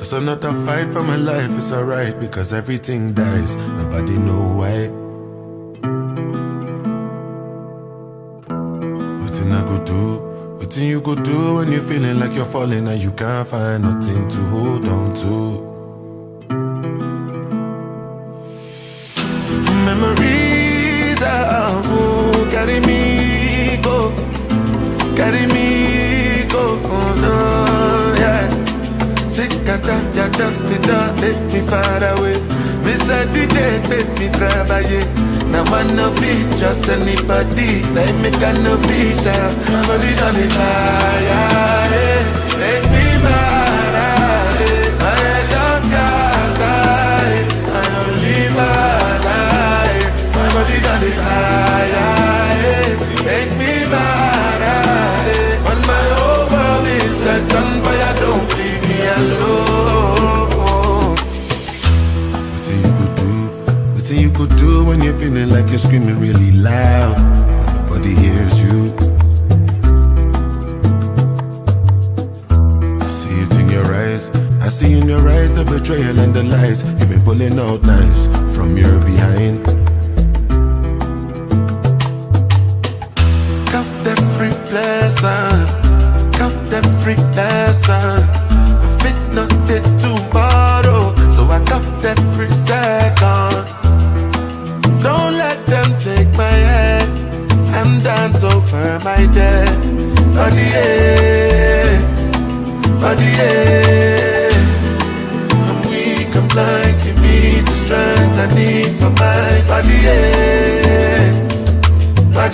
Just another fight for my life, it's alright, because everything dies, nobody know why. Nothing I go do, nothing you go do when you're feeling like you're falling and you can't find nothing to hold on to. Memories of who carry me go, oh no, yeah. Sick and tired, your love take me far away. Mr. DJ, make me travailler. Now I no be just anybody, like me can no be shy. Body on the fire, make me mad, I just got tired, I only mad, my body on the fire, make me mad, when my whole world is set on fire, don't leave me alone. What you could do when you're feeling like you're screaming really loud, but nobody hears you. I see it in your eyes, I see in your eyes the betrayal and the lies. You've been pulling out knives from your behind. Count every blessing, count every lesson. Fit not dead tomorrow, so I count every second. Don't let them take my head and dance over my dead. Body, I'm weak, I'm blind, give me the strength I need for my body, my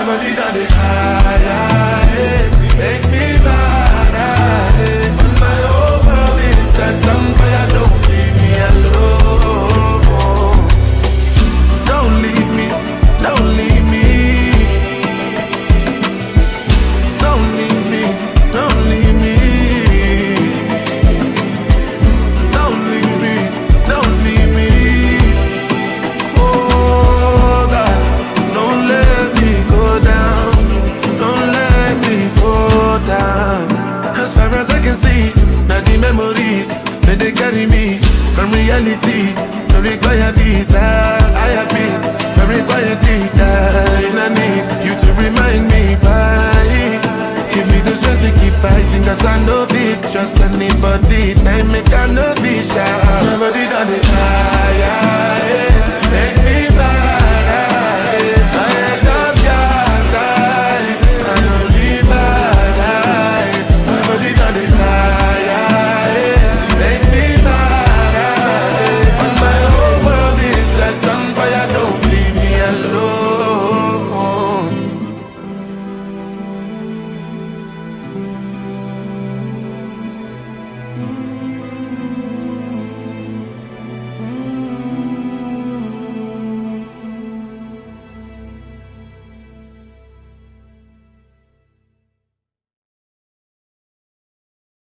body down the high, make me mad, when my whole world is set on fire, don't leave me alone. Don't leave me, don't leave me, don't leave me, don't leave me, don't leave me, don't leave me. Oh God, don't let me go down, don't let me go down. As far as I can see, now the memories, they carry me from reality. Don't require visa, I have been very quietly dying. I need you to remind me why. Give me the strength to keep fighting, cause I know it, trust anybody. Time make I know it.